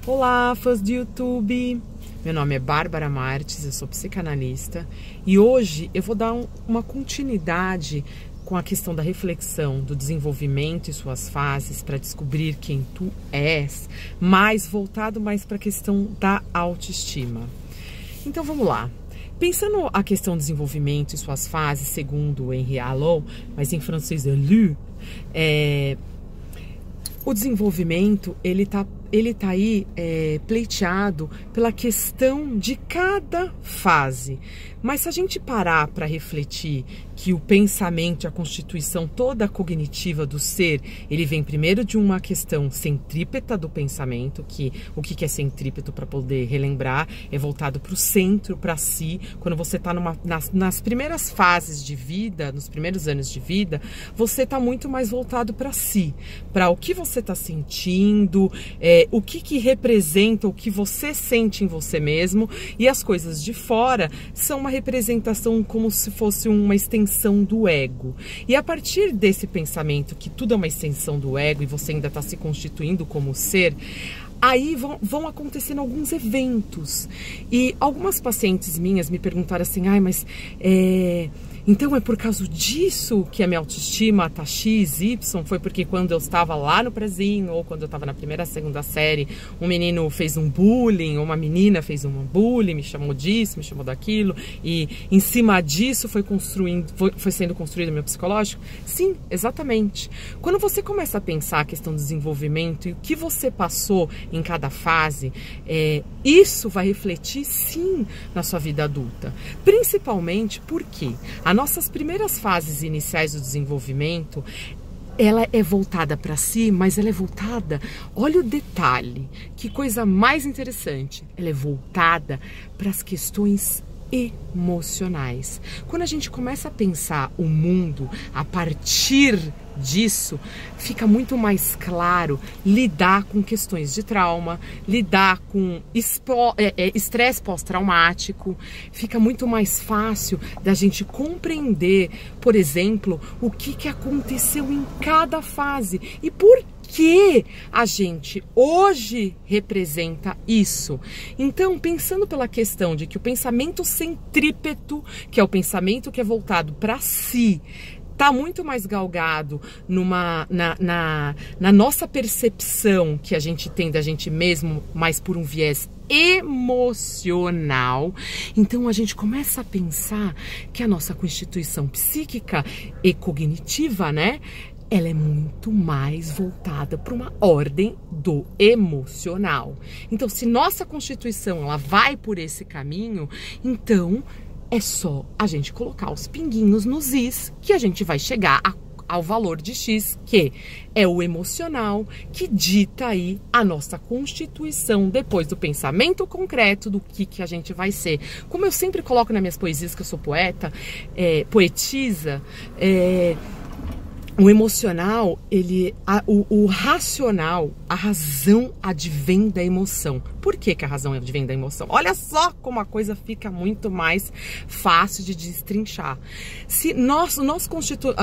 Olá, fãs do YouTube! Meu nome é Bárbara Martins, eu sou psicanalista e hoje eu vou dar uma continuidade com a questão da reflexão, do desenvolvimento e suas fases para descobrir quem tu és, voltado mais para a questão da autoestima. Então vamos lá. Pensando a questão do desenvolvimento e suas fases, segundo Henri Alou, mas em francês é lu, o desenvolvimento ele tá aí pleiteado pela questão de cada fase. Mas se a gente parar para refletir que o pensamento, a constituição toda cognitiva do ser, ele vem primeiro de uma questão centrípeta do pensamento, que o que é centrípeto, para poder relembrar, é voltado para o centro, para si. Quando você está nas primeiras fases de vida, nos primeiros anos de vida, você está muito mais voltado para si, para o que você está sentindo, o que representa o que você sente em você mesmo, e as coisas de fora são uma representação como se fosse uma extensão do ego. E a partir desse pensamento que tudo é uma extensão do ego e você ainda está se constituindo como ser, aí vão acontecendo alguns eventos. E algumas pacientes minhas me perguntaram assim, mas então é por causa disso que a minha autoestima tá X, Y? Foi porque quando eu estava lá no prezinho, ou quando eu estava na primeira, segunda série, um menino fez um bullying, ou uma menina fez um bullying, me chamou disso, me chamou daquilo, e em cima disso foi sendo construído o meu psicológico? Sim, exatamente. Quando você começa a pensar a questão do desenvolvimento e o que você passou em cada fase, isso vai refletir sim na sua vida adulta. Principalmente porque nossas primeiras fases iniciais do desenvolvimento, ela é voltada para si, mas ela é voltada, olha o detalhe, que coisa mais interessante, ela é voltada para as questões emocionais. Quando a gente começa a pensar o mundo a partir disso, fica muito mais claro lidar com questões de trauma, lidar com estresse pós-traumático, fica muito mais fácil da gente compreender, por exemplo, o que aconteceu em cada fase e por que a gente hoje representa isso. Então, pensando pela questão de que o pensamento centrípeto, que é o pensamento que é voltado para si, está muito mais galgado na nossa percepção que a gente tem da gente mesmo, mas por um viés emocional. Então a gente começa a pensar que a nossa constituição psíquica e cognitiva, ela é muito mais voltada para uma ordem do emocional. Então, se nossa constituição ela vai por esse caminho, então é só a gente colocar os pinguinhos nos is que a gente vai chegar ao valor de X, que é o emocional, que dita aí a nossa constituição depois do pensamento concreto do que a gente vai ser. Como eu sempre coloco nas minhas poesias, que eu sou poeta, poetisa, o emocional, o racional, a razão advém da emoção. Por que a razão advém da emoção? Olha só como a coisa fica muito mais fácil de destrinchar. Se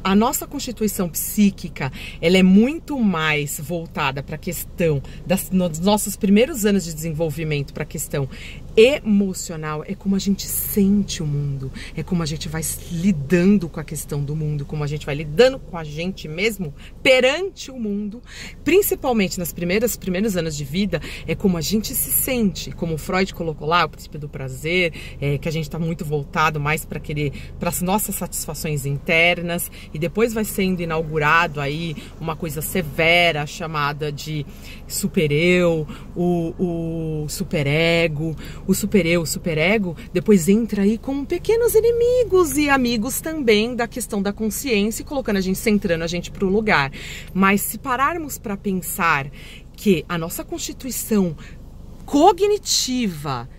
a nossa constituição psíquica, ela é muito mais voltada para a questão dos nossos primeiros anos de desenvolvimento, para a questão emocional, é como a gente sente o mundo, é como a gente vai lidando com a questão do mundo, como a gente vai lidando com a gente mesmo perante o mundo, principalmente nos primeiros anos de vida, é como a gente se sente, como o Freud colocou lá, o princípio do prazer, que a gente está muito voltado mais para as nossas satisfações internas, e depois vai sendo inaugurado aí uma coisa severa chamada de supereu, o superego. O supereu, o superego, depois entra aí como pequenos inimigos e amigos também da questão da consciência, colocando a gente, centrando a gente para o lugar. Mas se pararmos para pensar que a nossa constituição cognitiva,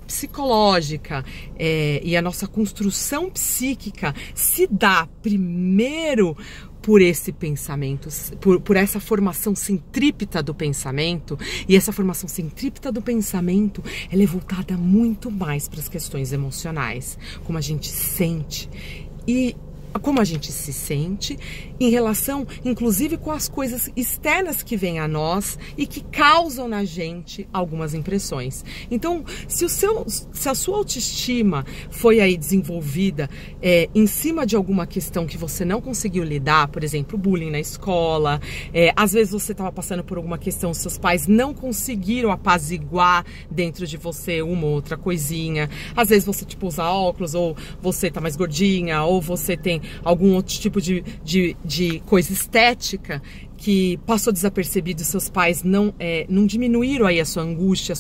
psicológica, e a nossa construção psíquica se dá primeiro por esse pensamento, por essa formação centrípeta do pensamento, e essa formação centrípeta do pensamento, ela é voltada muito mais para as questões emocionais, como a gente sente. E como a gente se sente em relação, inclusive, com as coisas externas que vêm a nós e que causam na gente algumas impressões. Então, se a sua autoestima foi aí desenvolvida em cima de alguma questão que você não conseguiu lidar, por exemplo, bullying na escola, às vezes você estava passando por alguma questão, seus pais não conseguiram apaziguar dentro de você uma ou outra coisinha, às vezes você tipo usa óculos, ou você tá mais gordinha, ou você tem algum outro tipo de coisa estética que passou desapercebido, seus pais não diminuíram aí a sua angústia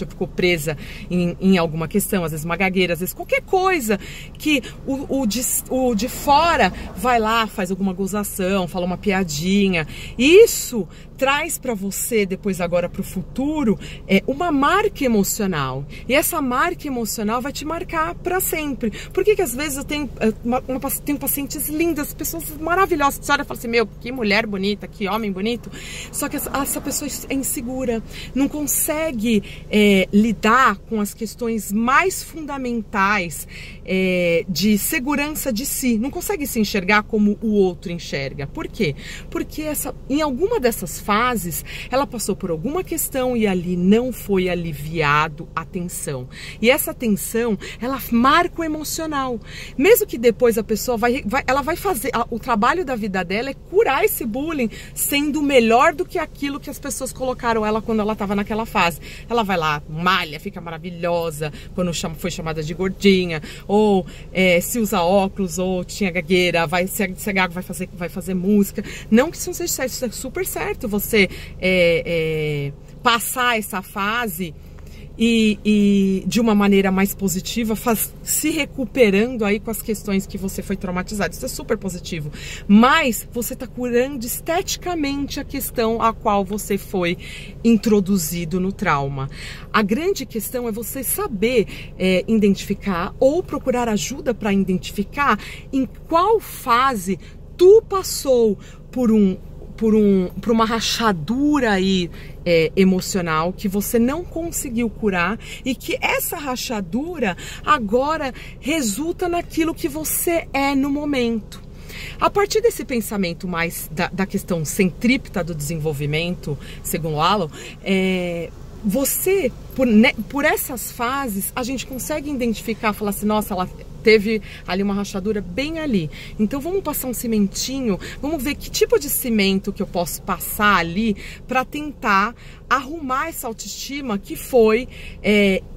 ficou presa em alguma questão, às vezes uma gagueira, às vezes qualquer coisa que o de fora vai lá, faz alguma gozação, fala uma piadinha. Isso traz para você, depois agora para o futuro, uma marca emocional. E essa marca emocional vai te marcar para sempre. Por que às vezes eu tenho pacientes lindas, pessoas maravilhosas, que você olha e fala assim, meu, que mulher bonita, que homem bonito, só que essa pessoa é insegura, não consegue lidar com as questões mais fundamentais de segurança de si, não consegue se enxergar como o outro enxerga. Por quê? Porque em alguma dessas fases, ela passou por alguma questão e ali não foi aliviado a tensão. E essa tensão, ela marca o emocional. Mesmo que depois a pessoa ela vai fazer, o trabalho da vida dela é curar esse bullying, sendo melhor do que aquilo que as pessoas colocaram ela quando ela estava naquela fase. Ela vai lá, malha, fica maravilhosa, quando foi chamada de gordinha, ou se usa óculos, ou tinha gagueira, se gago vai fazer música. Não que isso não seja certo, isso é super certo, você passar essa fase e de uma maneira mais positiva, se recuperando aí com as questões que você foi traumatizado. Isso é super positivo. Mas você está curando esteticamente a questão a qual você foi introduzido no trauma. A grande questão é você saber identificar ou procurar ajuda para identificar em qual fase tu passou por uma rachadura aí emocional que você não conseguiu curar e que essa rachadura agora resulta naquilo que você é no momento. A partir desse pensamento mais da questão centrípeta do desenvolvimento, segundo Alan, você, por essas fases, a gente consegue identificar, falar assim, nossa, ela teve ali uma rachadura bem ali. Então vamos passar um cimentinho, vamos ver que tipo de cimento que eu posso passar ali para tentar arrumar essa autoestima que foi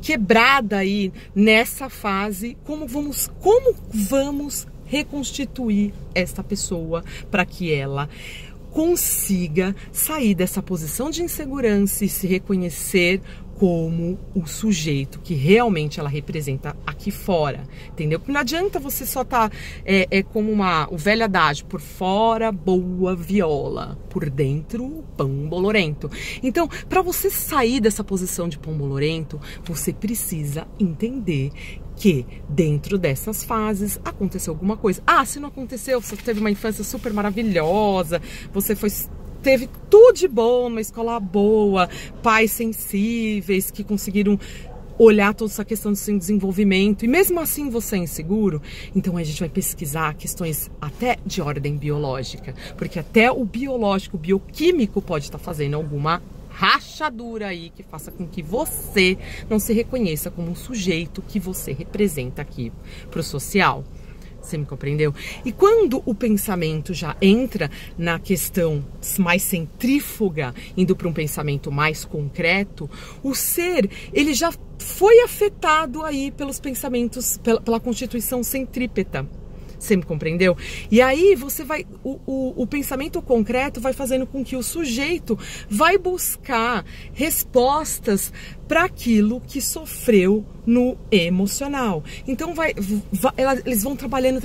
quebrada aí nessa fase. Como vamos reconstituir essa pessoa para que ela consiga sair dessa posição de insegurança e se reconhecer como o sujeito que realmente ela representa aqui fora, entendeu? Porque não adianta você só estar como o velho adágio, por fora boa viola, por dentro pão bolorento. Então, para você sair dessa posição de pão bolorento, você precisa entender que dentro dessas fases aconteceu alguma coisa. Ah, se não aconteceu, você teve uma infância super maravilhosa, você teve tudo de bom, uma escola boa, pais sensíveis que conseguiram olhar toda essa questão do seu desenvolvimento, e mesmo assim você é inseguro, então a gente vai pesquisar questões até de ordem biológica, porque até o biológico, o bioquímico pode estar fazendo alguma rachadura aí que faça com que você não se reconheça como um sujeito que você representa aqui pro social. Você me compreendeu? E quando o pensamento já entra na questão mais centrífuga, indo para um pensamento mais concreto, o ser, ele já foi afetado aí pelos pensamentos, pela constituição centrípeta. Você me compreendeu? E aí você vai, o pensamento concreto vai fazendo com que o sujeito vai buscar respostas para aquilo que sofreu no emocional. Então eles vão trabalhando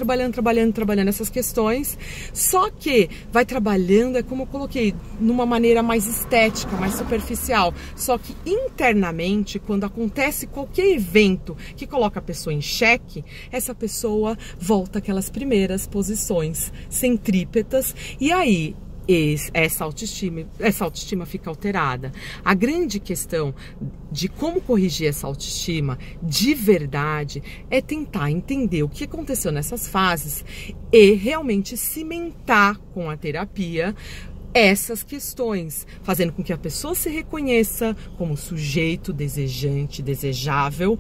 essas questões, só que vai trabalhando, como eu coloquei, numa maneira mais estética, mais superficial. Só que internamente, quando acontece qualquer evento que coloca a pessoa em xeque, essa pessoa volta àquelas primeiras posições centrípetas, e aí essa autoestima fica alterada. A grande questão de como corrigir essa autoestima de verdade é tentar entender o que aconteceu nessas fases e realmente cimentar com a terapia essas questões, fazendo com que a pessoa se reconheça como sujeito desejante, desejável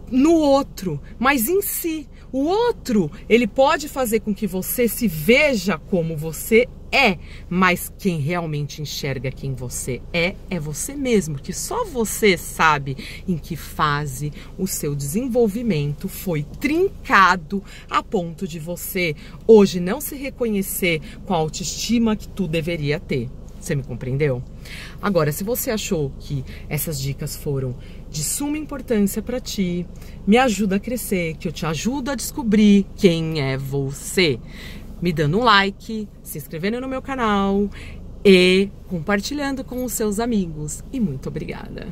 no outro, mas em si. O outro, ele pode fazer com que você se veja como você é, mas quem realmente enxerga quem você é você mesmo, que só você sabe em que fase o seu desenvolvimento foi trincado a ponto de você hoje não se reconhecer com a autoestima que tu deveria ter. Você me compreendeu? Agora, se você achou que essas dicas foram de suma importância para ti, me ajuda a crescer, que eu te ajudo a descobrir quem é você, me dando um like, se inscrevendo no meu canal e compartilhando com os seus amigos. E muito obrigada!